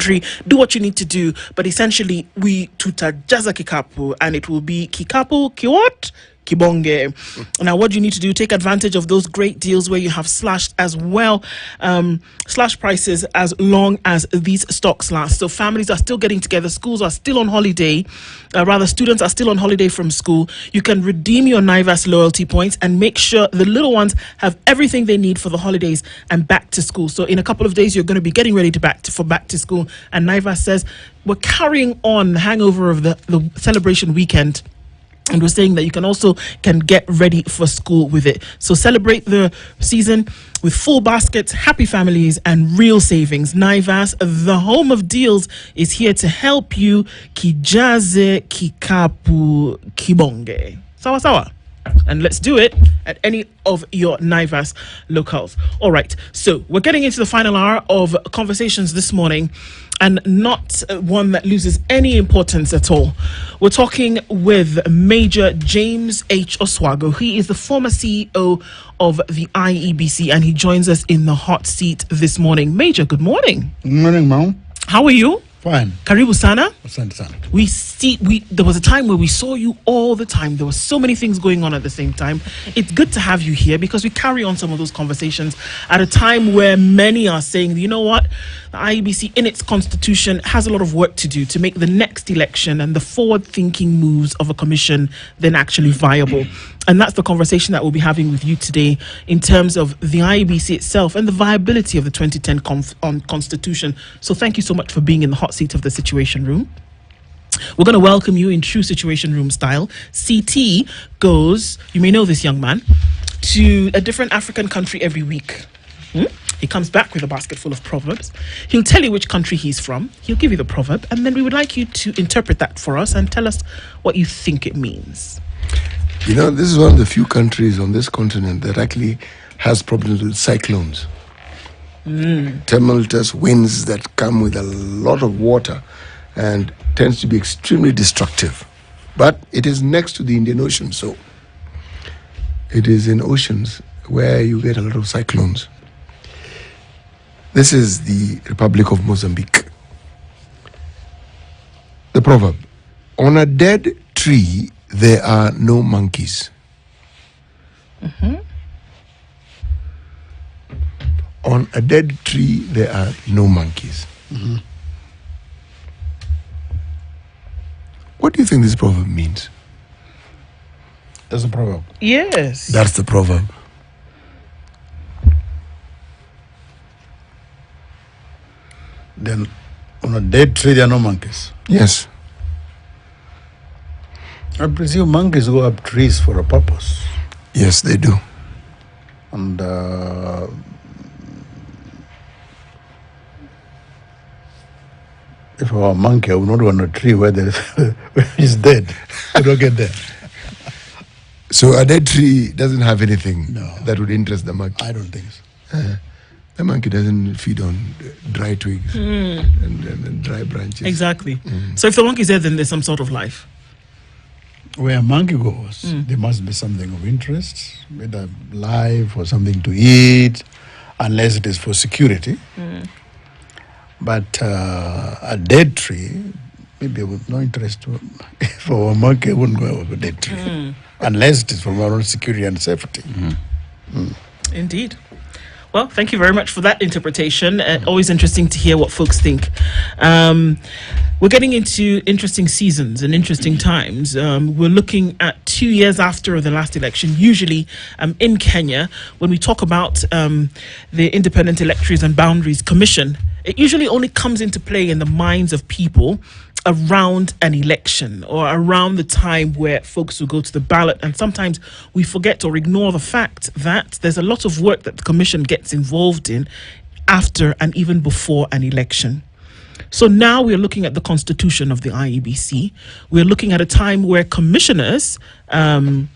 laundry, do what you need to do. But essentially, we tutajaza kikapu, and it will be kikapu kiwat kibonge. Now, what do you need to do? Take advantage of those great deals where you have slashed as well, slash prices as long as these stocks last. So families are still getting together, schools are still on holiday, students are still on holiday from school. You can redeem your NIVAS loyalty points and make sure the little ones have everything they need for the holidays and back to school. So in a couple of days, you're going to be getting ready for back to school. And NIVAS says we're carrying on the hangover of the celebration weekend. And we're saying that you can get ready for school with it. So celebrate the season with full baskets, happy families, and real savings. NIVAS, the home of deals, is here to help you. Kijaze kikapu kibonge. Sawa sawa. And let's do it at any of your NIVAS locales. All right, so we're getting into the final hour of conversations this morning, and not one that loses any importance at all. We're talking with Major James H. Oswago. He is the former CEO of the IEBC, and he joins us in the hot seat this morning. Major, good morning. Good morning, Mom. How are you? Fine. Karibu sana. Asante sana. There was a time where we saw you all the time. There were so many things going on at the same time. It's good to have you here because we carry on some of those conversations at a time where many are saying, you know what, the IEBC in its constitution has a lot of work to do to make the next election and the forward-thinking moves of a commission then actually viable. And that's the conversation that we'll be having with you today in terms of the IEBC itself and the viability of the 2010 constitution. So thank you so much for being in the hot seat of the Situation Room. We're going to welcome you in true Situation Room style. CT goes, you may know this young man, to a different African country every week. He comes back with a basket full of proverbs. He'll tell you which country he's from. He'll give you the proverb, and then we would like you to interpret that for us and tell us what you think it means. You know, this is one of the few countries on this continent that actually has problems with cyclones. Tumultuous winds that come with a lot of water and tends to be extremely destructive. But it is next to the Indian Ocean, so it is in oceans where you get a lot of cyclones. This is the Republic of Mozambique. The proverb, on a dead tree, there are no monkeys. On a dead tree, there are no monkeys. What do you think this proverb means? That's a proverb. Yes. That's the proverb. Then, on a dead tree, there are no monkeys. Yes. I presume monkeys go up trees for a purpose. Yes, they do. And if I were a monkey, I would not want a tree where it's dead. I don't get there. So a dead tree doesn't have anything No. that would interest the monkey. I don't think so. The monkey doesn't feed on dry twigs and dry branches. Exactly. So if the monkey's there, then there's some sort of life. Where a monkey goes, there must be something of interest, whether life or something to eat, unless it is for security. But a dead tree, maybe with no interest. For a monkey, I wouldn't go over a dead tree, unless it is for our own security and safety. Indeed. Well, thank you very much for that interpretation. Always interesting to hear what folks think. We're getting into interesting seasons and interesting times. We're looking at 2 years after the last election. Usually in Kenya, when we talk about the Independent Electorates and Boundaries Commission, it usually only comes into play in the minds of people around an election or around the time where folks will go to the ballot. And sometimes we forget or ignore the fact that there's a lot of work that the commission gets involved in after and even before an election. So now we're looking at the constitution of the IEBC. We're looking at a time where commissioners were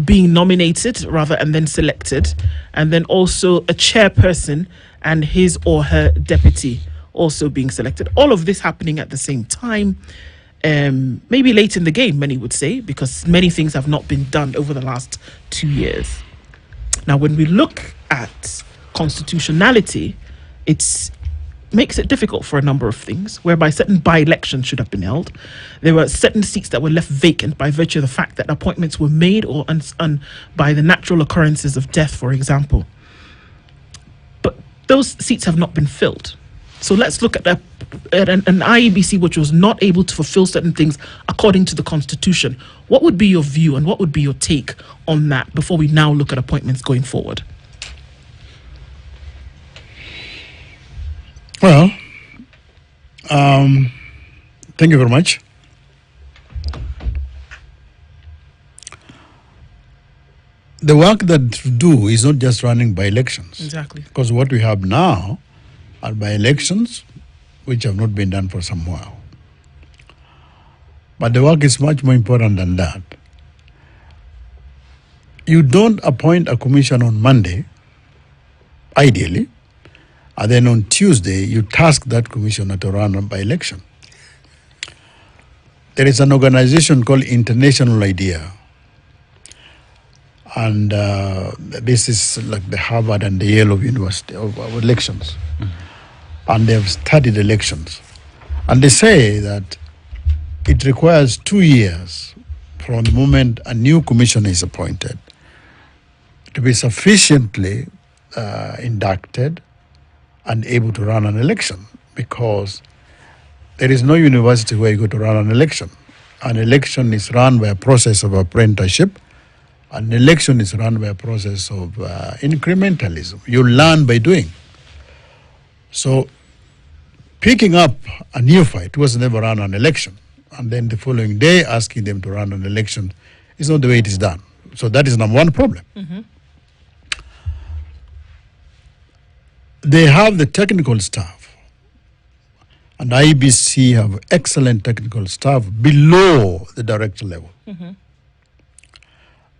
being nominated rather and then selected, and then also a chairperson and his or her deputy also being selected. All of this happening at the same time, maybe late in the game, many would say, because many things have not been done over the last 2 years. Now, when we look at constitutionality, it's makes it difficult for a number of things, whereby certain by-elections should have been held. There were certain seats that were left vacant by virtue of the fact that appointments were made or by the natural occurrences of death, for example. But those seats have not been filled. So let's look at an IEBC which was not able to fulfill certain things according to the Constitution. What would be your view and what would be your take on that before we now look at appointments going forward? Well, thank you very much. The work that to do is not just running by elections. Exactly. Because what we have now are by elections, which have not been done for some while. But the work is much more important than that. You don't appoint a commission on Monday, ideally, and then on Tuesday, you task that commissioner to run a by-election. There is an organization called International IDEA. And this is like the Harvard and the Yale of University of elections. And they have studied elections. And they say that it requires 2 years from the moment a new commissioner is appointed to be sufficiently inducted and able to run an election, because there is no university where you go to run an election. An election is run by a process of apprenticeship. An election is run by a process of incrementalism. You learn by doing. So picking up a neophyte who has never run an election and then the following day asking them to run an election is not the way it is done. So that is number one problem. Mm-hmm. They have the technical staff, and IEBC have excellent technical staff below the director level. Mm-hmm.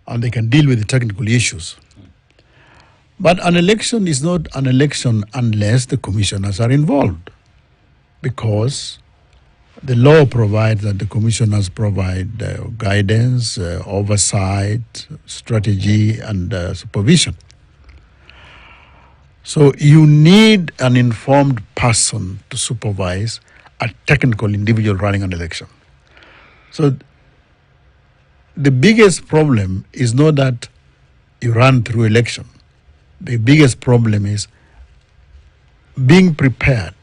And they can deal with the technical issues. But an election is not an election unless the commissioners are involved, because the law provides that the commissioners provide guidance, oversight, strategy, and supervision. So you need an informed person to supervise a technical individual running an election. So the biggest problem is not that you run through election. The biggest problem is being prepared,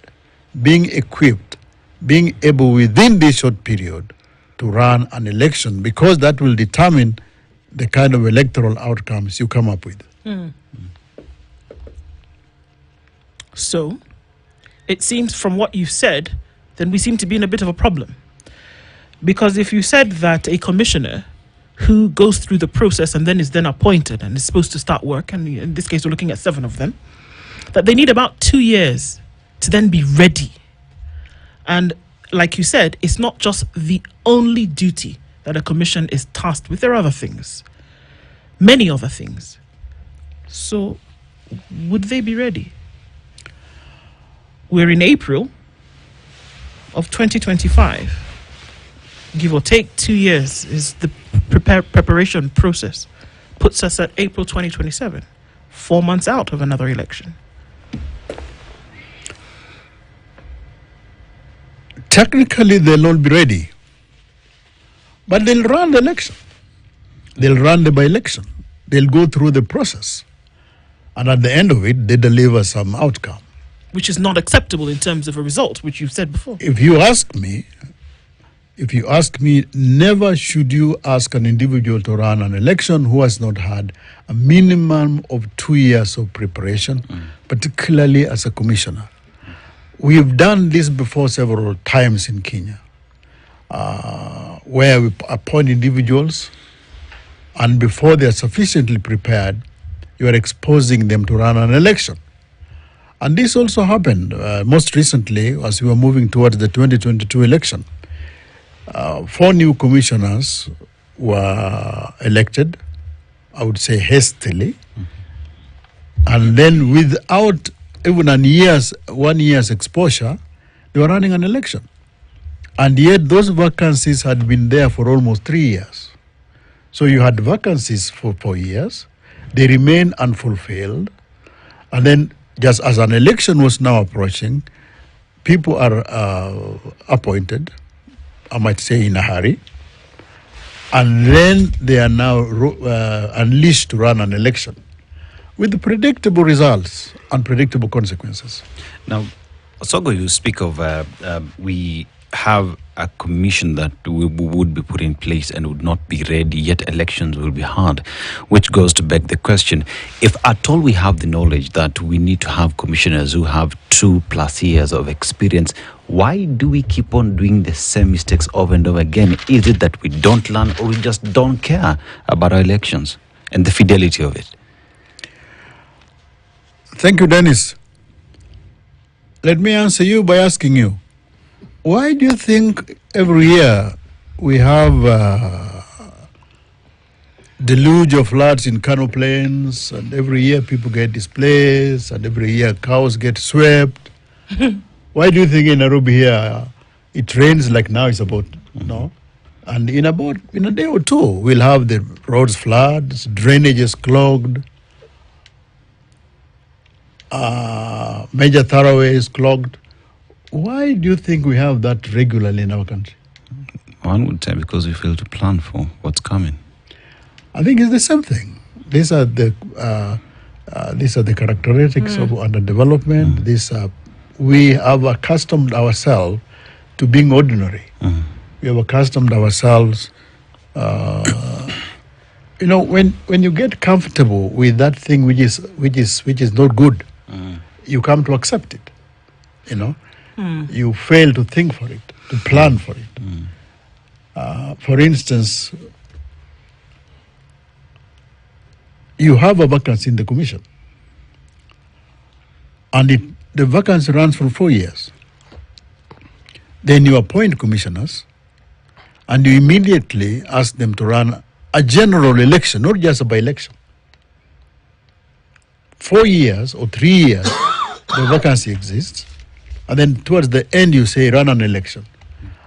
being equipped, being able within this short period to run an election, because that will determine the kind of electoral outcomes you come up with. So, it seems from what you've said, then we seem to be in a bit of a problem. Because if you said that a commissioner who goes through the process and then is then appointed and is supposed to start work, and in this case we're looking at 7 of them, that they need about 2 years to then be ready. And like you said, it's not just the only duty that a commission is tasked with. There are other things, many other things. So would they be ready? We're in April of 2025. Give or take 2 years is the preparation process. Puts us at April 2027, 4 months out of another election. Technically, they'll not be ready, but they'll run the election. They'll run the by-election. They'll go through the process. And at the end of it, they deliver some outcome. Which is not acceptable in terms of a result, which you've said before. If you ask me, never should you ask an individual to run an election who has not had a minimum of 2 years of preparation, particularly as a commissioner. We have done this before several times in Kenya, where we appoint individuals, and before they are sufficiently prepared, you are exposing them to run an election. And this also happened most recently as we were moving towards the 2022 election. 4 new commissioners were elected, I would say hastily, and then without even 1 year's exposure, they were running an election. And yet those vacancies had been there for almost 3 years. So you had vacancies for 4 years, they remain unfulfilled, and then just as an election was now approaching, people are appointed, I might say in a hurry, and then they are now unleashed to run an election with predictable results and predictable consequences. Now, Sogo, you speak of we have a commission that would be put in place and would not be ready, yet elections will be hard, which goes to beg the question, if at all we have the knowledge that we need to have commissioners who have 2+ years of experience, why do we keep on doing the same mistakes over and over again? Is it that we don't learn, or we just don't care about our elections and the fidelity of it? Thank you, Dennis. Let me answer you by asking you, why do you think every year we have deluge of floods in Kano Plains, and every year people get displaced, and every year cows get swept? Why do you think in Nairobi here it rains like now it's about, no? And in a day or two, we'll have the roads floods, drainages clogged, major thoroughways clogged. Why do you think we have that regularly in our country? One would say because we fail to plan for what's coming. I think it's the same thing. These are the characteristics of underdevelopment. We have accustomed ourselves to being ordinary. We have accustomed ourselves. When you get comfortable with that thing which is not good, you come to accept it. You fail to think for it, to plan for it. For instance, you have a vacancy in the commission, and the vacancy runs for 4 years. Then you appoint commissioners, and you immediately ask them to run a general election, not just a by-election. 4 years or 3 years, the vacancy exists, and then towards the end you say run an election.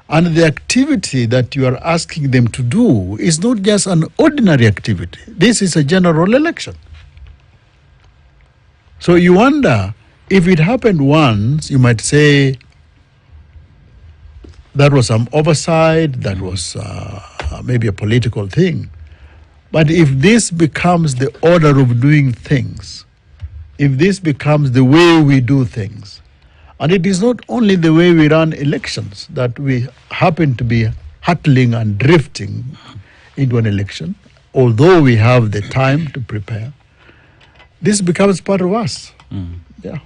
And the activity that you are asking them to do is not just an ordinary activity. This is a general election. So you wonder, if it happened once, you might say that was some oversight, that was maybe a political thing. But if this becomes the order of doing things, if this becomes the way we do things, and it is not only the way we run elections that we happen to be hurtling and drifting into an election, although we have the time to prepare, this becomes part of us. Yeah.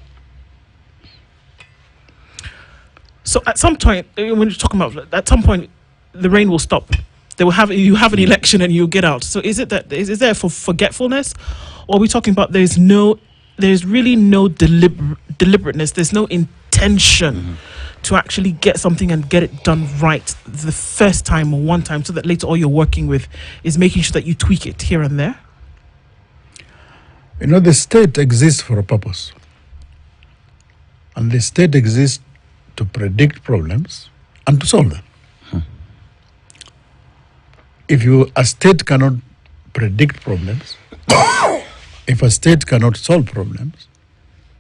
So at some point, when you're talking about, at some point, the rain will stop. You have an election and you get out. So is there for forgetfulness, or are we talking about there's really no deliberateness, there's no intention to actually get something and get it done right the first time or one time, so that later all you're working with is making sure that you tweak it here and there? The state exists for a purpose. And the state exists to predict problems and to solve them. If a state cannot predict problems, if a state cannot solve problems,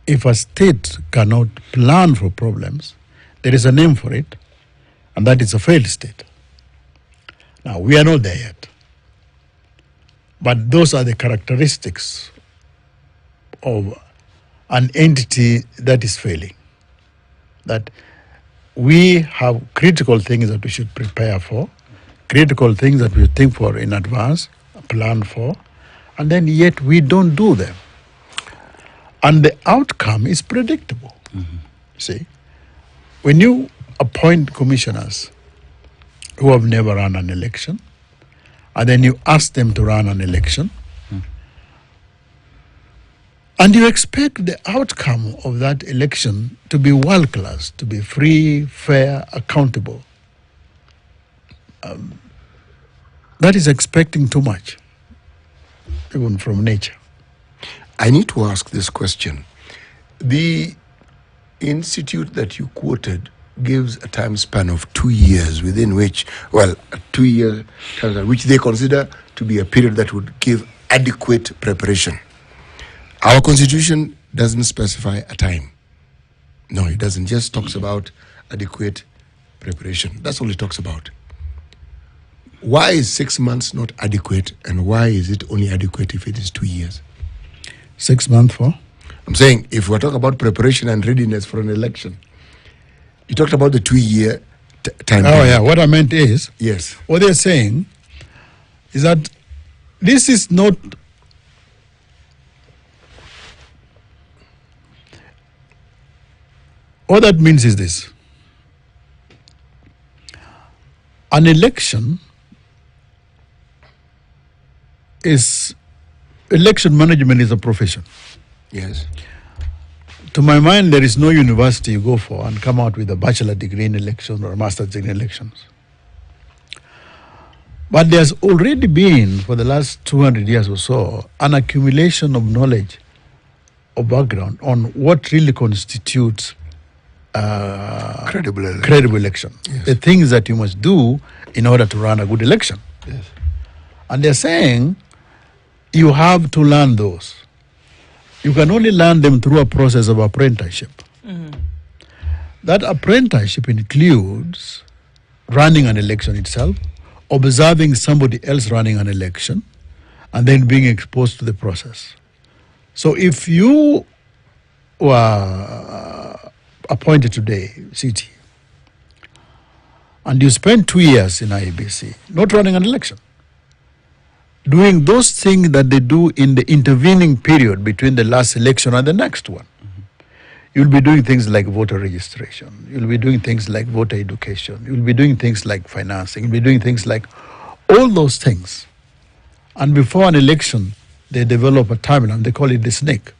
if a state cannot plan for problems, there is a name for it, and that is a failed state. Now, we are not there yet. But those are the characteristics of an entity that is failing. That we have critical things that we should prepare for, critical things that we think for in advance, plan for, and then yet we don't do them. And the outcome is predictable. See, when you appoint commissioners who have never run an election, and then you ask them to run an election, and you expect the outcome of that election to be world-class, to be free, fair, accountable. That is expecting too much, even from nature. I need to ask this question. The institute that you quoted gives a time span of 2 years within which, a 2-year time, which they consider to be a period that would give adequate preparation. Our constitution doesn't specify a time. No, it doesn't. Just talks about adequate preparation. That's all it talks about. Why is 6 months not adequate, and why is it only adequate if it is 2 years? 6 months for? I'm saying if we're talking about preparation and readiness for an election, you talked about the 2-year time. Oh, yeah. What I meant is, Yes. what they're saying is that this is not what that means is this. An election election management is a profession. Yes. To my mind, there is no university you go for and come out with a bachelor degree in elections or a master's degree in elections. But there's already been, for the last 200 years or so, an accumulation of knowledge or background on what really constitutes credible election. Yes. The things that you must do in order to run a good election. Yes. And they're saying you have to learn those. You can only learn them through a process of apprenticeship. That apprenticeship includes running an election itself, observing somebody else running an election, and then being exposed to the process. So if you were appointed today, CT, and you spend 2 years in IEBC, not running an election, doing those things that they do in the intervening period between the last election and the next one. You'll be doing things like voter registration. You'll be doing things like voter education. You'll be doing things like financing. You'll be doing things like all those things. And before an election, they develop a timeline. They call it the snake.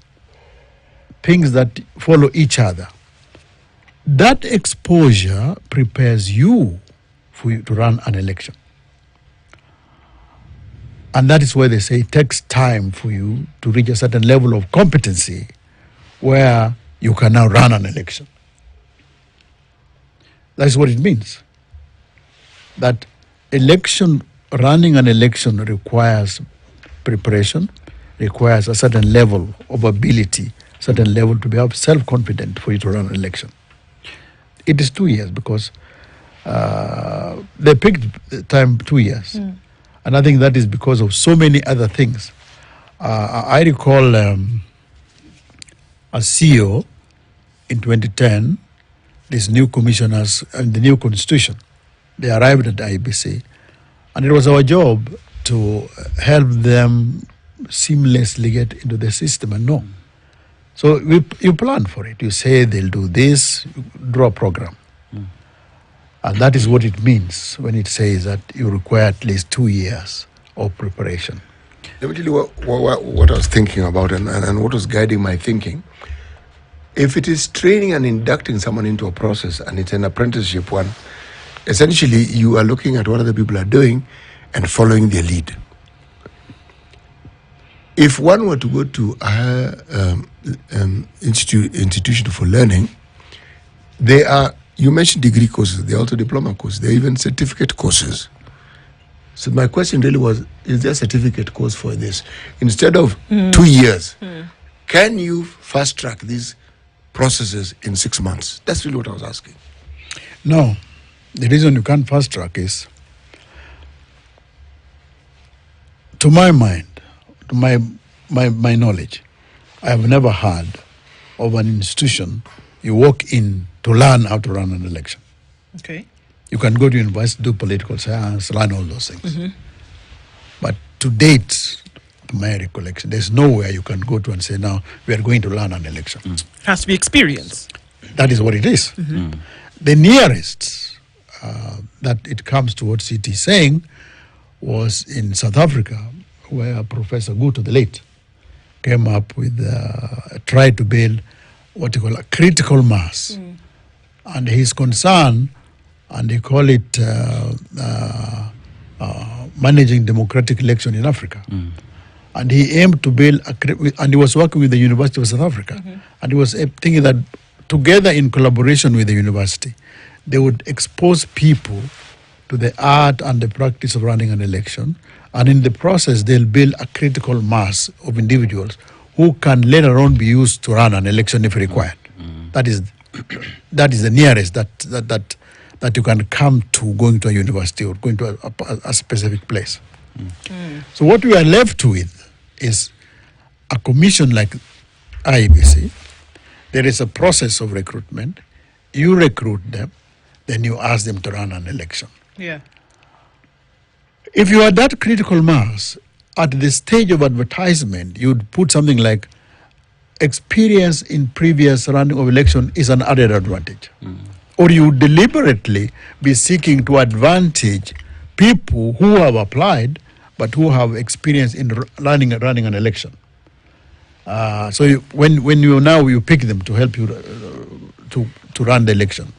Things that follow each other. That exposure prepares you for you to run an election. And that is why they say it takes time for you to reach a certain level of competency where you can now run an election. That's what it means. That running an election requires preparation, requires a certain level of ability, certain level to be self-confident for you to run an election. It is 2 years because they picked the time 2 years. And I think that is because of so many other things. I recall a CEO in 2010, these new commissioners and the new constitution, they arrived at IEBC, and it was our job to help them seamlessly get into the system and know. So you plan for it. You say they'll do this, you draw a program. And that is what it means when it says that you require at least 2 years of preparation. Let me tell you what I was thinking about and what was guiding my thinking. If it is training and inducting someone into a process and it's an apprenticeship one, essentially you are looking at what other people are doing and following their lead. If one were to go to a institution for learning, they are, you mentioned degree courses, they're also diploma courses, they're even certificate courses. So my question really was, is there a certificate course for this? Instead of 2 years, can you fast track these processes in 6 months? That's really what I was asking. No, the reason you can't fast track is, to my mind, to my knowledge, I have never heard of an institution you walk in to learn how to run an election. Okay. You can go to university, do political science, learn all those things. But to date, to my recollection, there's nowhere you can go to and say, now we are going to learn an election. Has to be experience. That is what it is. The nearest that it comes to what CT is saying was in South Africa, where Professor Guto, the late, came up with, tried to build what you call a critical mass. And his concern, and they call it managing democratic election in Africa. And he aimed to build, and he was working with the University of South Africa. And he was thinking that together in collaboration with the university, they would expose people to the art and the practice of running an election. And in the process, they'll build a critical mass of individuals who can later on be used to run an election if required. That is that is the nearest that you can come to going to a university or going to a specific place. So what we are left with is a commission like IEBC. There is a process of recruitment. You recruit them, then you ask them to run an election. Yeah. If you are that critical mass, at the stage of advertisement, you'd put something like experience in previous running of election is an added advantage. Or you deliberately be seeking to advantage people who have applied but who have experience in running an election. So when you pick them to help you to run the election.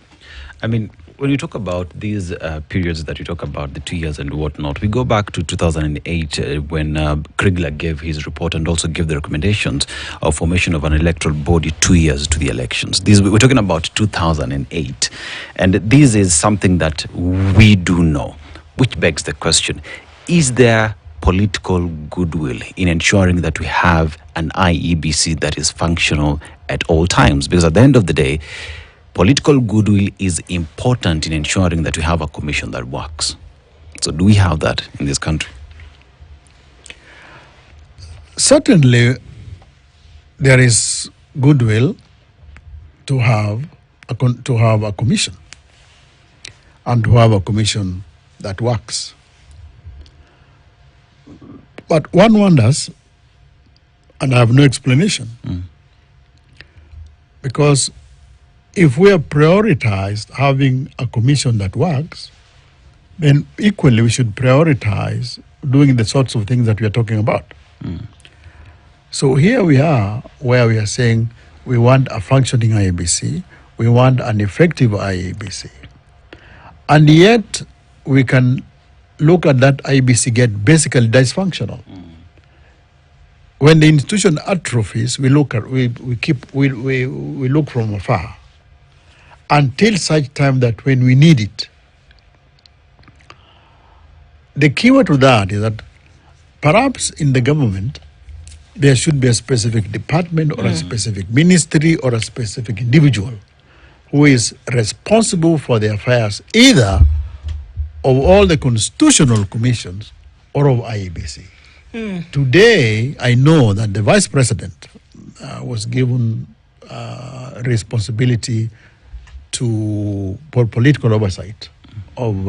I mean, when you talk about these periods that you talk about, the 2 years and whatnot, we go back to 2008 when Kriegler gave his report and also gave the recommendations of formation of an electoral body 2 years to the elections. We're talking about 2008. And this is something that we do know, which begs the question, is there political goodwill in ensuring that we have an IEBC that is functional at all times? Because at the end of the day, political goodwill is important in ensuring that we have a commission that works. So do we have that in this country? Certainly, there is goodwill to have a commission and to have a commission that works. But one wonders, and I have no explanation, because if we have prioritized having a commission that works, then equally we should prioritize doing the sorts of things that we are talking about. So here we are, where we are saying we want a functioning IEBC, we want an effective IEBC, and yet we can look at that IEBC get basically dysfunctional. When the institution atrophies, we look from afar until such time that when we need it. The keyword to that is that perhaps in the government there should be a specific department or a specific ministry or a specific individual who is responsible for the affairs either of all the constitutional commissions or of IEBC. Today, I know that the vice president was given responsibility for political oversight of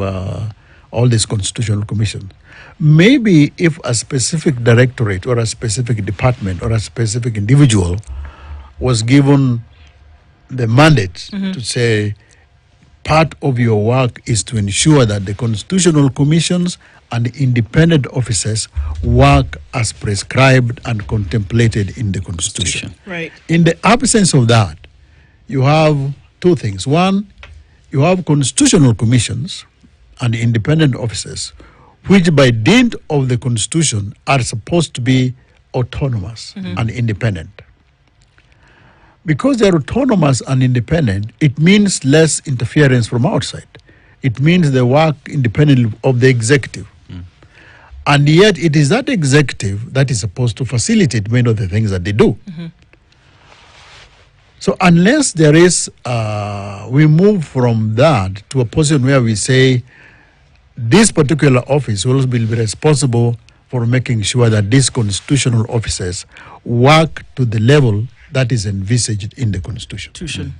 all these constitutional commissions. Maybe if a specific directorate or a specific department or a specific individual was given the mandate to say part of your work is to ensure that the constitutional commissions and independent officers work as prescribed and contemplated in the Constitution. Right. In the absence of that, you have two things. One, you have constitutional commissions and independent officers, which by dint of the Constitution are supposed to be autonomous and independent. Because they are autonomous and independent, it means less interference from outside. It means they work independently of the executive. And yet it is that executive that is supposed to facilitate many of the things that they do. So unless there is, we move from that to a position where we say this particular office will be responsible for making sure that these constitutional officers work to the level that is envisaged in the Constitution.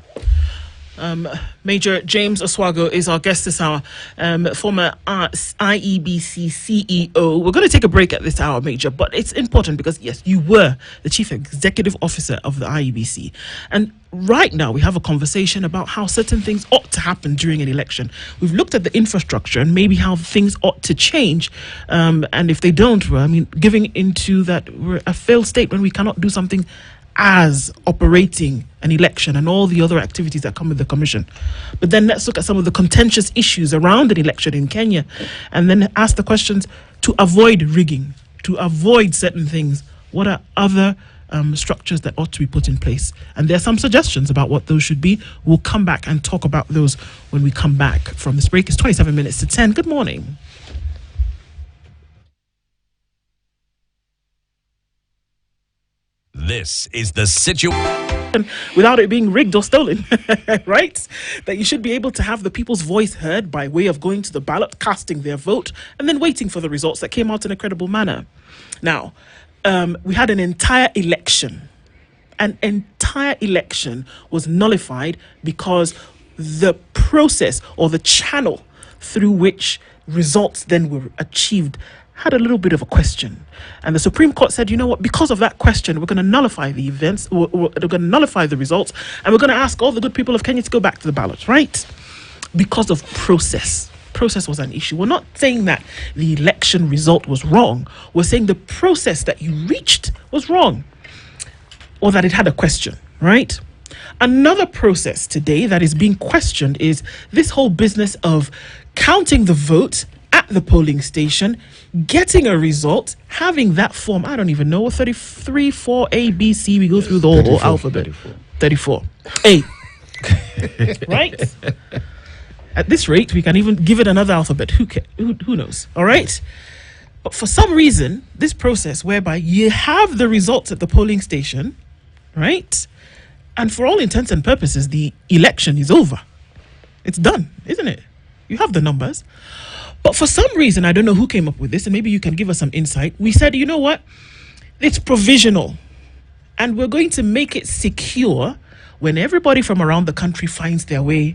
Major James Oswago is our guest this hour, former IEBC CEO. We're going to take a break at this hour, Major, but it's important because, yes, you were the Chief Executive Officer of the IEBC. And right now we have a conversation about how certain things ought to happen during an election. We've looked at the infrastructure and maybe how things ought to change. And if they don't, well, I mean, giving into that we're a failed state when we cannot do something as operating an election and all the other activities that come with the commission. But then let's look at some of the contentious issues around an election in Kenya and then ask the questions to avoid rigging, to avoid certain things. What are other structures that ought to be put in place? And there are some suggestions about what those should be. We'll come back and talk about those when we come back from this break. It's 27 minutes to 10. Good morning. This is the situation. without it being rigged or stolen, right? That you should be able to have the people's voice heard by way of going to the ballot, casting their vote, and then waiting for the results that came out in a credible manner. Now, we had an entire election. An entire election was nullified because the process or the channel through which results then were achieved had a little bit of a question. And the Supreme Court said, you know what, because of that question, we're going to nullify the events, or we're going to nullify the results, and we're going to ask all the good people of Kenya to go back to the ballot, right? Because of process. Process was an issue. We're not saying that the election result was wrong. We're saying the process that you reached was wrong, or that it had a question, right? Another process today that is being questioned is this whole business of counting the vote at the polling station, getting a result, having that form. I don't even know, 33, 4, A, B, C. We go through the whole alphabet. 34. A. Right? At this rate, we can even give it another alphabet. Who knows? All right? But for some reason, this process whereby you have the results at the polling station, right? And for all intents and purposes, the election is over. It's done, isn't it? You have the numbers. But for some reason, I don't know who came up with this, and maybe you can give us some insight. We said, you know what? It's provisional. And we're going to make it secure when everybody from around the country finds their way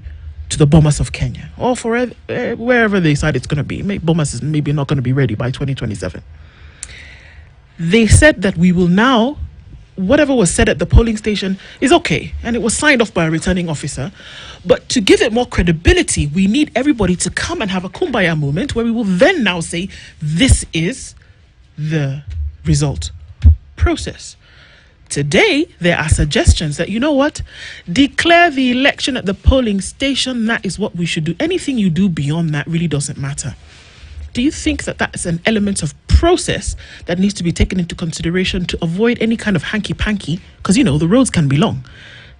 to the Bomas of Kenya, or for wherever they decide it's going to be. Bomas is maybe not going to be ready by 2027. They said that we will now, whatever was said at the polling station is okay, and it was signed off by a returning officer. But to give it more credibility, we need everybody to come and have a kumbaya moment where we will then now say, this is the result process. Today, there are suggestions that, you know what, declare the election at the polling station. That is what we should do. Anything you do beyond that really doesn't matter. Do you think that that's an element of process that needs to be taken into consideration to avoid any kind of hanky-panky? Because, you know, the roads can be long.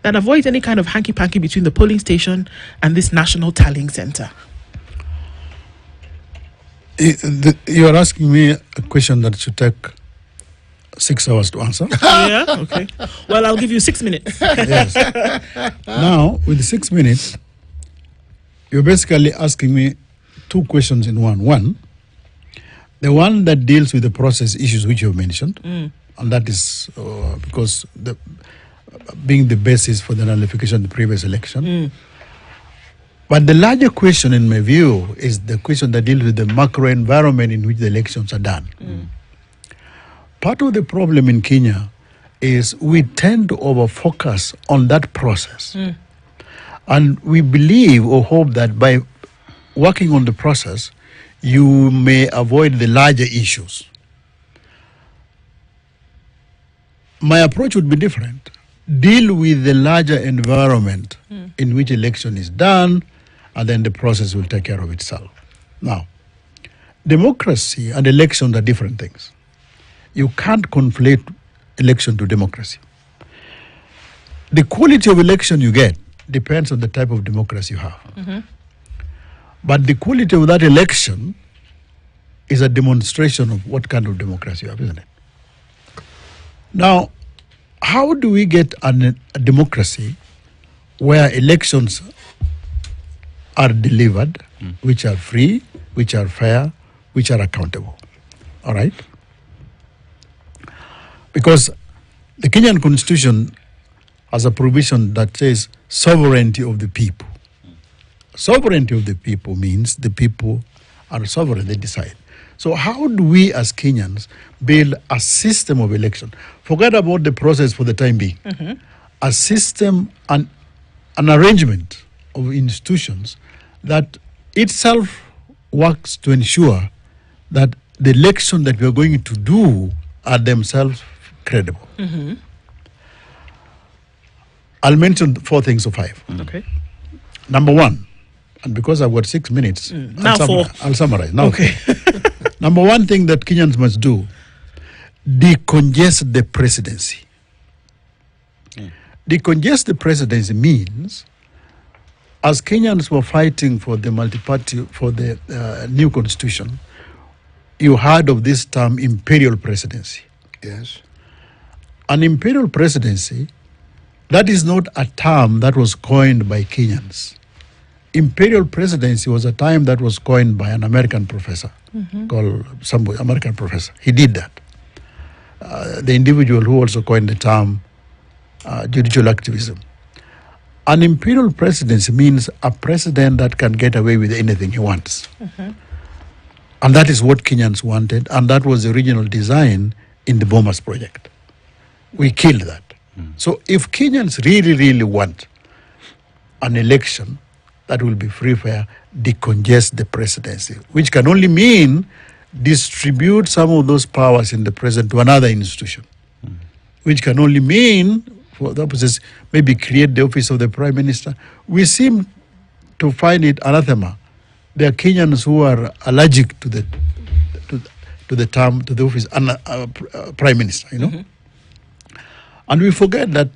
That avoids any kind of hanky-panky between the polling station and this national tallying center. You're asking me a question that should take 6 hours to answer. Yeah, okay. Well, I'll give you 6 minutes. Yes. Now, with the 6 minutes, you're basically asking me two questions in one. One, the one that deals with the process issues which you've mentioned, and that is because being the basis for the nullification of the previous election. But the larger question, in my view, is the question that deals with the macro environment in which the elections are done. Part of the problem in Kenya is we tend to over-focus on that process. And we believe or hope that by working on the process, you may avoid the larger issues. My approach would be different. Deal with the larger environment in which election is done, and then the process will take care of itself. Now, democracy and elections are different things. You can't conflate election to democracy. The quality of election you get depends on the type of democracy you have. But the quality of that election is a demonstration of what kind of democracy you have, isn't it? Now, how do we get a democracy where elections are delivered, which are free, which are fair, which are accountable? All right? Because the Kenyan Constitution has a provision that says sovereignty of the people. Sovereignty of the people means the people are sovereign, they decide. So how do we as Kenyans build a system of election? Forget about the process for the time being. A system and an arrangement of institutions that itself works to ensure that the election that we are going to do are themselves credible. I'll mention 4 things or 5. Okay. Number 1, and because I've got 6 minutes, I'll summarize. Now, okay. Number 1 thing that Kenyans must do, decongest the presidency. Decongest the presidency means, as Kenyans were fighting for the multi-party, for the new constitution, you heard of this term imperial presidency. Yes. An imperial presidency That is not a term that was coined by Kenyans. Imperial presidency was a term that was coined by an American professor called some American professor. He did that. The individual who also coined the term judicial activism. An imperial presidency means a president that can get away with anything he wants. And that is what Kenyans wanted, and that was the original design in the Bomas project. We killed that. So if Kenyans really, really want an election that will be free, fair, decongest the presidency, which can only mean distribute some of those powers in the president to another institution, which can only mean, for the purposes, maybe create the office of the prime minister. We seem to find it anathema. There are Kenyans who are allergic to the term, to the office, prime minister, you know. And we forget that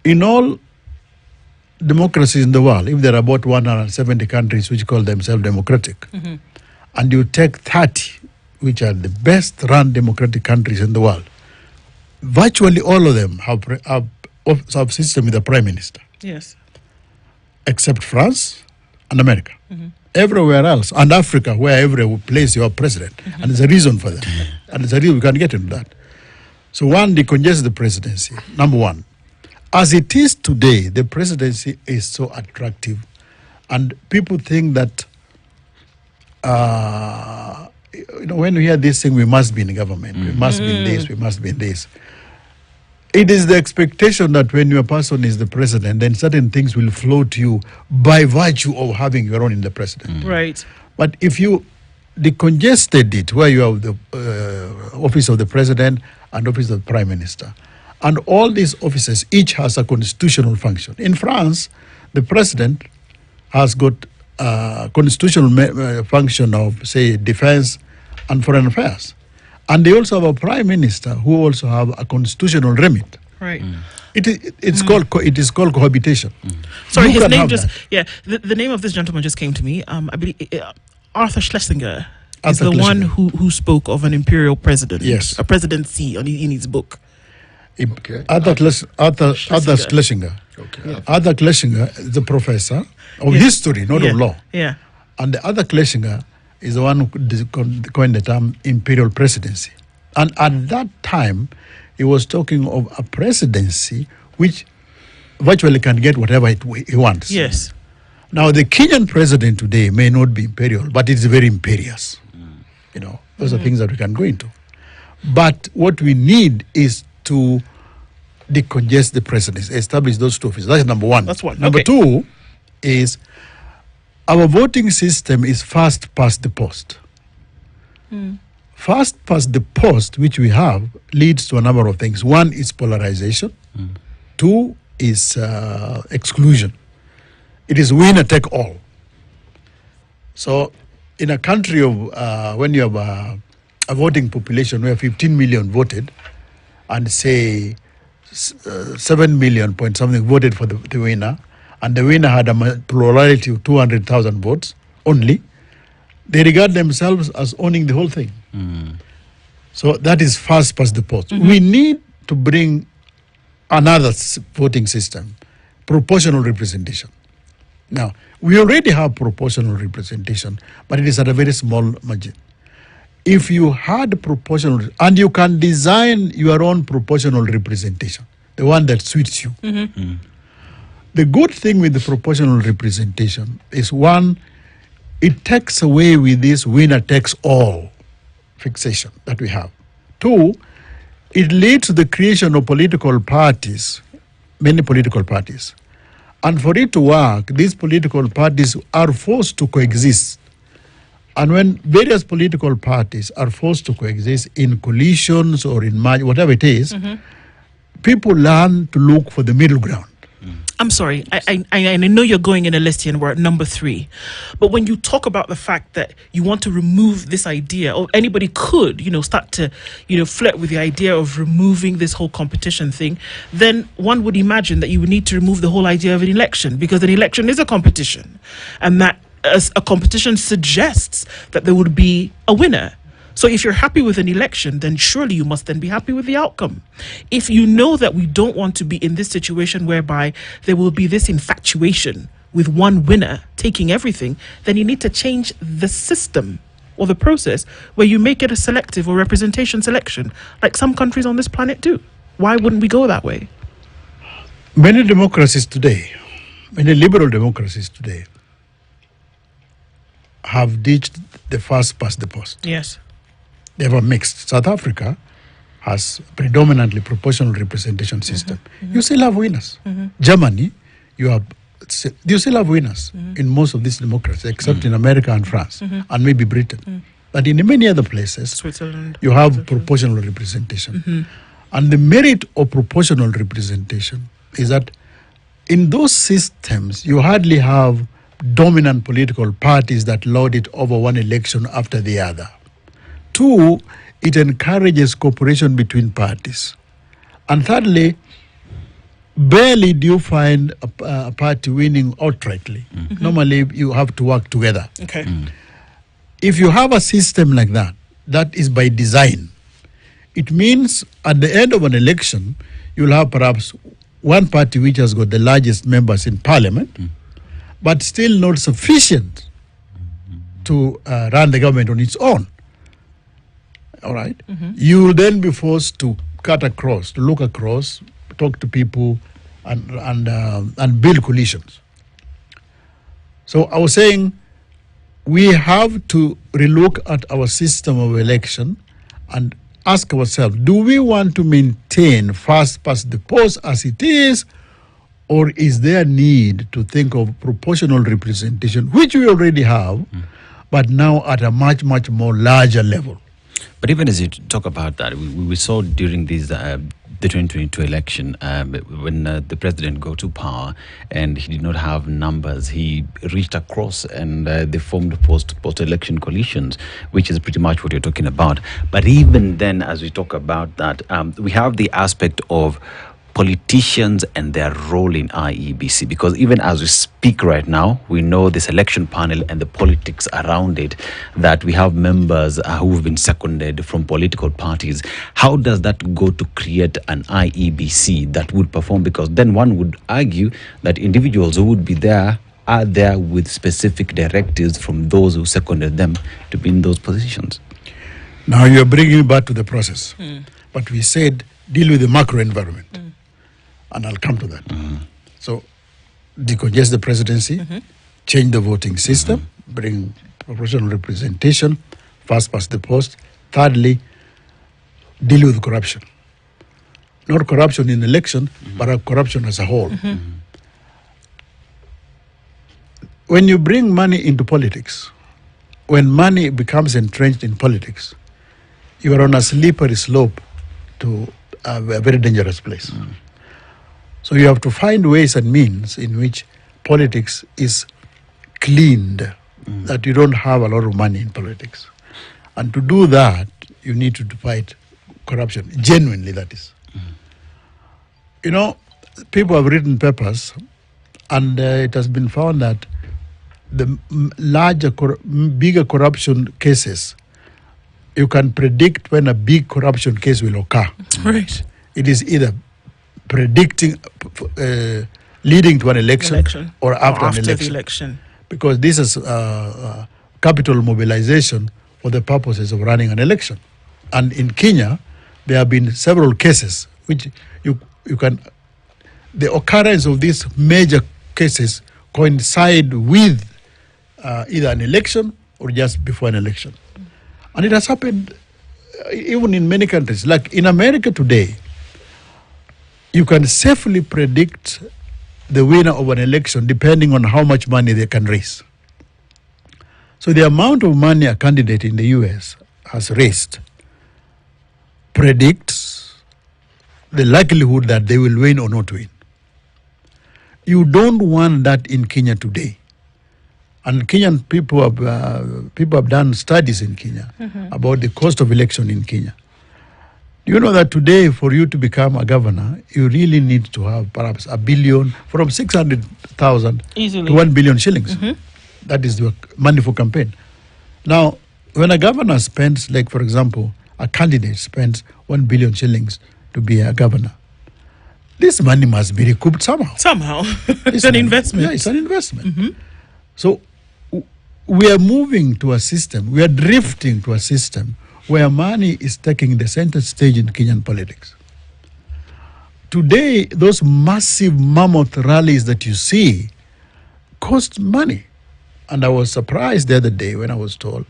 in all democracies in the world, if there are about 170 countries which call themselves democratic, and you take 30, which are the best run democratic countries in the world, virtually all of them have system with a prime minister. Yes. Except France and America. Everywhere else, and Africa, where every place you have president. And there's a reason for that. And there's a reason we can get into that. So one, decongest the presidency, number one. As it is today, the presidency is so attractive, and people think that, when we hear this thing, we must be in government, we must be in this, we must be in this. It is the expectation that when your person is the president, then certain things will flow to you by virtue of having your own in the president. Right. But if you decongested it, where you have the office of the president and office of the prime minister, and all these offices, each has a constitutional function. In France, the president has got a constitutional function of, say, defense and foreign affairs. And they also have a prime minister who also have a constitutional remit. Right. It is called cohabitation. Sorry, You his can name have just that. the name of this gentleman just came to me. I believe Arthur Schlesinger is Arthur the one Schlesinger. who spoke of an imperial president. Yes. A presidency in his book. Okay. Arthur Schlesinger. Okay. Arthur Schlesinger is the professor of history, not of law. Yeah. And the other Schlesinger is the one who coined the term imperial presidency. And at that time, he was talking of a presidency which virtually can get whatever he wants. Yes. Now, the Kenyan president today may not be imperial, but it's very imperious. Those are things that we can go into. But what we need is to decongest the presidency, establish those two offices. That's number one. That's one. Number two is our voting system is first past the post. First past the post, which we have, leads to a number of things. One is polarization. Two is exclusion. It is winner take all. So in a country of, when you have a voting population where 15 million voted, and say 7 million point something voted for the winner, and the winner had a plurality of 200,000 votes only, they regard themselves as owning the whole thing. So that is first past the post. We need to bring another voting system, proportional representation. Now, we already have proportional representation, but it is at a very small margin. If you had proportional, and you can design your own proportional representation, the one that suits you. The good thing with the proportional representation is, one, it takes away with this winner takes all fixation that we have. Two, it leads to the creation of political parties, many political parties. And for it to work, these political parties are forced to coexist. And when various political parties are forced to coexist in coalitions or in merge, whatever it is, people learn to look for the middle ground. I'm sorry, I know you're going in a list here and we're at number 3. But when you talk about the fact that you want to remove this idea, or anybody could, start to, flirt with the idea of removing this whole competition thing, then one would imagine that you would need to remove the whole idea of an election, because an election is a competition. And that as a competition suggests that there would be a winner. So if you're happy with an election, then surely you must then be happy with the outcome. If you know that we don't want to be in this situation whereby there will be this infatuation with one winner taking everything, then you need to change the system or the process where you make it a selective or representation selection, like some countries on this planet do. Why wouldn't we go that way? Many democracies today, many liberal democracies today, have ditched the first past the post. Yes. They have a mixed. South Africa has predominantly proportional representation system. You still have winners. Germany, you still have winners in most of these democracies, except in America and France, and maybe Britain. But in many other places, Switzerland, you have proportional representation. And the merit of proportional representation is that in those systems, you hardly have dominant political parties that lord it over one election after the other. Two, it encourages cooperation between parties. And thirdly, barely do you find a party winning outrightly. Normally, you have to work together. Okay. If you have a system like that, that is by design. It means at the end of an election, you'll have perhaps one party which has got the largest members in parliament, but still not sufficient to run the government on its own. All right? You will then be forced to cut across, to look across, talk to people, and build coalitions. So I was saying we have to relook at our system of election and ask ourselves, do we want to maintain first past the post as it is, or is there a need to think of proportional representation, which we already have, but now at a much, much more larger level? But even as you talk about that, we saw during these the 2022 election when the president got to power and he did not have numbers, he reached across and they formed post-election coalitions, which is pretty much what you're talking about. But even then, as we talk about that, we have the aspect of politicians and their role in IEBC, because even as we speak right now, we know this election panel and the politics around it, that we have members who've been seconded from political parties. How does that go to create an IEBC that would perform? Because then one would argue that individuals who would be there are there with specific directives from those who seconded them to be in those positions. Now you're bringing it back to the process. But we said deal with the macro environment. And I'll come to that. So, decongest the presidency, change the voting system, bring proportional representation, first past the post. Thirdly, deal with corruption. Not corruption in election, but corruption as a whole. When you bring money into politics, when money becomes entrenched in politics, you are on a slippery slope to a very dangerous place. So you have to find ways and means in which politics is cleaned, that you don't have a lot of money in politics. And to do that, you need to fight corruption, genuinely that is. You know, people have written papers and it has been found that the bigger corruption cases, you can predict when a big corruption case will occur. Right. It is either predicting, leading to an election or after the election. Because this is capital mobilization for the purposes of running an election. And in Kenya, there have been several cases which you can, the occurrence of these major cases coincide with either an election or just before an election. And it has happened even in many countries. Like in America today, you can safely predict the winner of an election depending on how much money they can raise. So the amount of money a candidate in the US has raised predicts the likelihood that they will win or not win. You don't want that in Kenya today. And Kenyan people have done studies in Kenya about the cost of election in Kenya. Do you know that today, for you to become a governor, you really need to have perhaps $1 billion, from 600,000 to 1 billion shillings. That is the money for campaign. Now, when a governor spends, like for example, a candidate spends 1 billion shillings to be a governor, this money must be recouped somehow. Somehow. It's an investment. Yeah, it's an investment. So we are moving to a system, we are drifting to a system where money is taking the center stage in Kenyan politics. Today, those massive mammoth rallies that you see cost money. And I was surprised the other day when I was told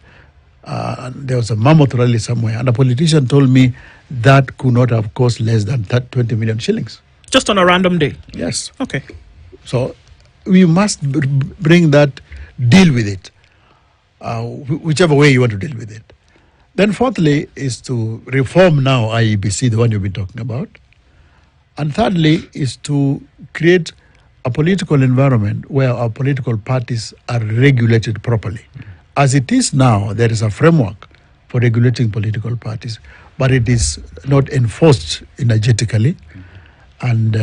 there was a mammoth rally somewhere, and a politician told me that could not have cost less than 20 million shillings. Just on a random day? Yes. Okay. So we must bring that, deal with it, whichever way you want to deal with it. Then fourthly is to reform now IEBC, the one you've been talking about. And thirdly is to create a political environment where our political parties are regulated properly. As it is now, there is a framework for regulating political parties, but it is not enforced energetically, and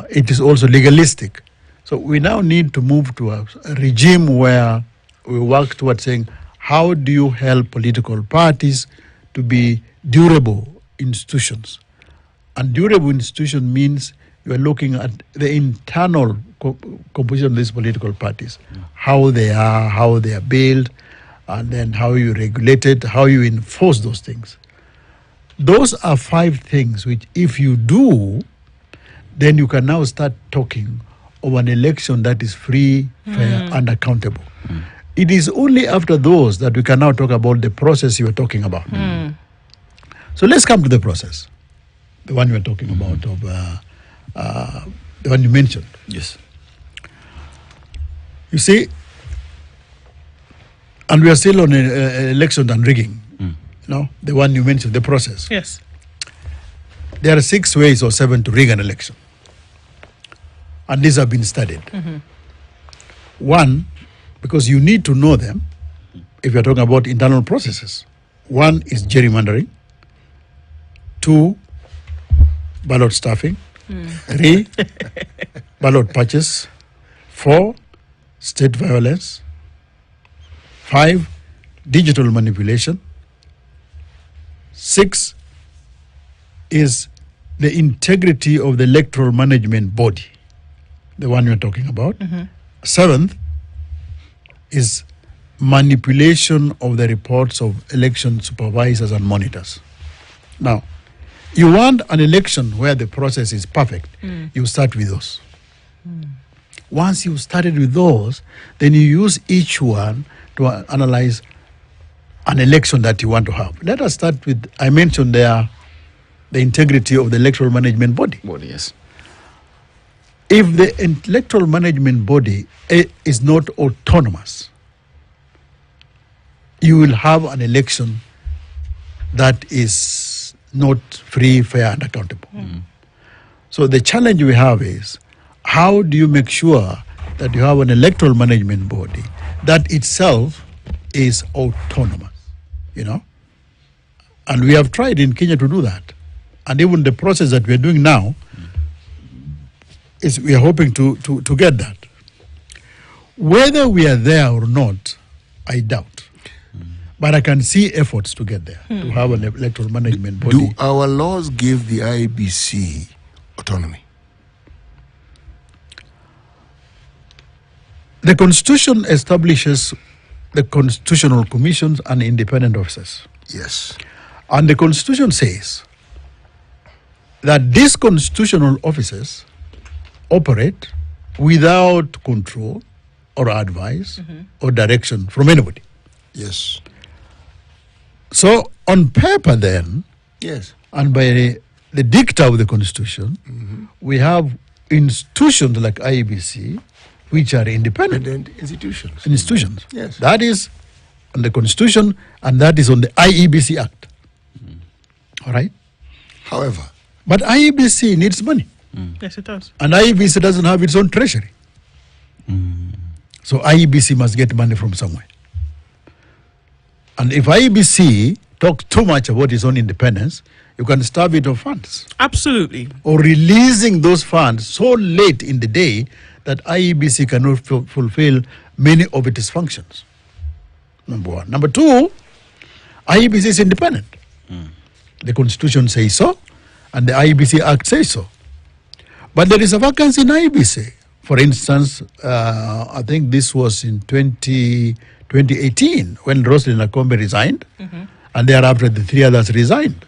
it is also legalistic. So we now need to move to a regime where we work towards saying, how do you help political parties to be durable institutions? And durable institution means you are looking at the internal composition of these political parties, how they are built, and then how you regulate it, how you enforce those things. Those are 5 things which, if you do, then you can now start talking of an election that is free, fair, and accountable. It is only after those that we can now talk about the process you were talking about. So let's come to the process. The one you were talking about, of the one you mentioned. Yes. You see, and we are still on election and rigging. The one you mentioned, the process. Yes. There are 6 ways or 7 to rig an election. And these have been studied. One, because you need to know them if you're talking about internal processes. 1 is gerrymandering. 2, ballot stuffing. 3, ballot purchase. 4, state violence. 5, digital manipulation. 6 is the integrity of the electoral management body, the one you're talking about. 7th is manipulation of the reports of election supervisors and monitors. Now, you want an election where the process is perfect, you start with those. Once you've started with those, then you use each one to analyze an election that you want to have. Let us start with, I mentioned there, the integrity of the electoral management body. Yes. If the electoral management body is not autonomous, you will have an election that is not free, fair, and accountable. So the challenge we have is, how do you make sure that you have an electoral management body that itself is autonomous, And we have tried in Kenya to do that. And even the process that we are doing now, is we are hoping to get that. Whether we are there or not, I doubt. But I can see efforts to get there, to have an electoral management body. Do our laws give the IEBC autonomy? The Constitution establishes the constitutional commissions and independent officers. Yes. And the Constitution says that these constitutional officers operate without control or advice or direction from anybody. Yes. So on paper then, Yes. and by the dicta of the Constitution, we have institutions like IEBC which are independent institutions. Yes. That is on the Constitution, and that is on the IEBC Act. All right? However, but IEBC needs money. Yes, it does. And IEBC doesn't have its own treasury. So IEBC must get money from somewhere. And if IEBC talks too much about its own independence, you can starve it of funds. Absolutely. Or releasing those funds so late in the day that IEBC cannot fulfill many of its functions. number one. Number two, IEBC is independent. The Constitution says so, and the IEBC Act says so. But there is a vacancy in IEBC. For instance, I think this was in 2018 when Roslyn Akombe resigned, and thereafter the three others resigned.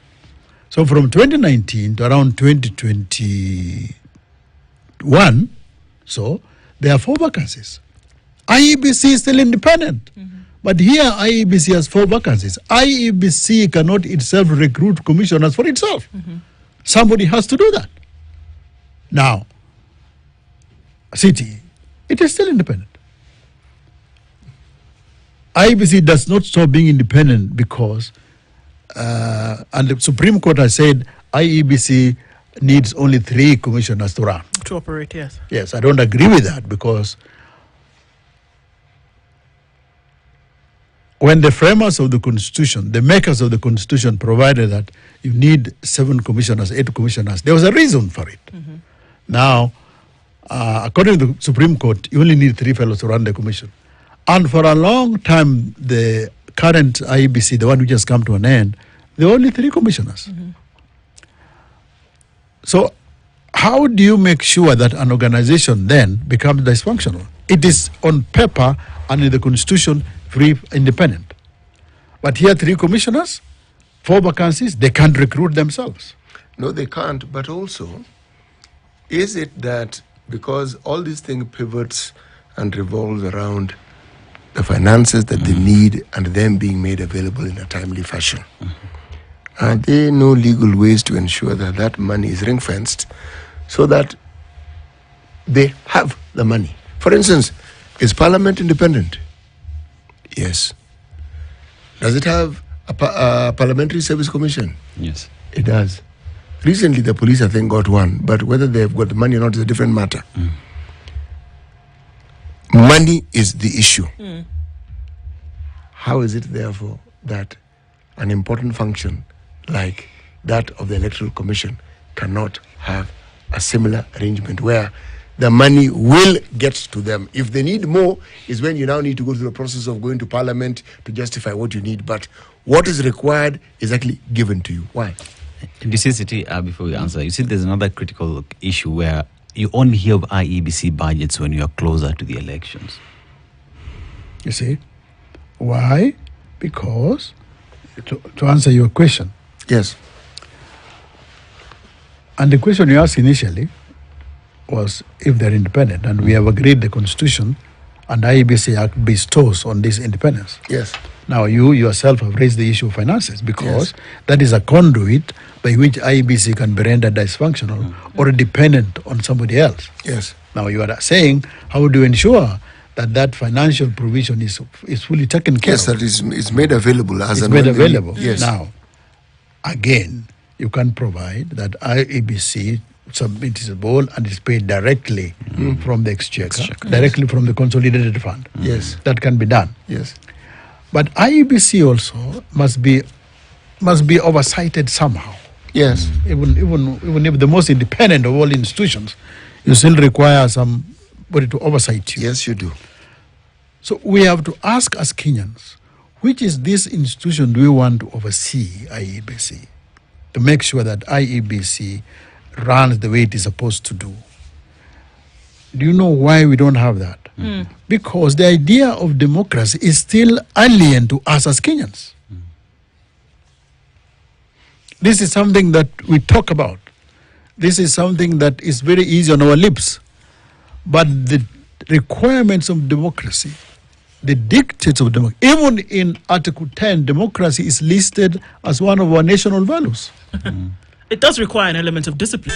So from 2019 to around 2021, so there are 4 vacancies. IEBC is still independent. But here IEBC has 4 vacancies. IEBC cannot itself recruit commissioners for itself. Somebody has to do that. Now, City, it is still independent. IEBC does not stop being independent because, and the Supreme Court has said IEBC needs only 3 commissioners to run. To operate, yes. Yes, I don't agree with that because when the framers of the Constitution, the makers of the Constitution provided that you need 7 commissioners, 8 commissioners, there was a reason for it. Now, according to the Supreme Court, you only need 3 fellows to run the commission. And for a long time, the current IEBC, the one which has come to an end, there were only 3 commissioners. So how do you make sure that an organization then becomes dysfunctional? It is on paper and in the Constitution free, independent. But here 3 commissioners, 4 vacancies, they can't recruit themselves. No, they can't. But also, is it that because all these things pivots and revolves around the finances that they need and them being made available in a timely fashion, are there no legal ways to ensure that that money is ring-fenced so that they have the money? For instance, is Parliament independent? Yes. Does it have a Parliamentary Service Commission? Yes. It does. Recently, the police, I think, got one, but whether they've got the money or not is a different matter. Money is the issue. How is it, therefore, that an important function like that of the Electoral Commission cannot have a similar arrangement where the money will get to them? If they need more, is when you now need to go through the process of going to Parliament to justify what you need. But what is required is actually given to you. Why? Necessity, before we answer, you see there's another critical issue where you only hear of IEBC budgets when you are closer to the elections. You see? Why? Because, to answer your question. Yes. And the question you asked initially was if they're independent, and we have agreed the Constitution and IEBC Act bestows on this independence. Yes. Now, you yourself have raised the issue of finances because that is a conduit by which IEBC can be rendered dysfunctional or dependent on somebody else. Yes. Now, you are saying, how do you ensure that that financial provision is fully taken care Yes, of? that is made available as It's and made when available. Yes. Now, again, you can provide that IEBC submits a bill and is paid directly from the exchequer, directly from the consolidated fund. Yes. That can be done. Yes. But IEBC also must be oversighted somehow. Yes. Even if the most independent of all institutions, you still require somebody to oversight you. Yes, you do. So we have to ask as Kenyans, which is this institution do we want to oversee IEBC, to make sure that IEBC runs the way it is supposed to do? Do you know why we don't have that? Because the idea of democracy is still alien to us as Kenyans. This is something that we talk about. This is something that is very easy on our lips. But the requirements of democracy, the dictates of democracy, even in Article 10, democracy is listed as one of our national values. It does require an element of discipline.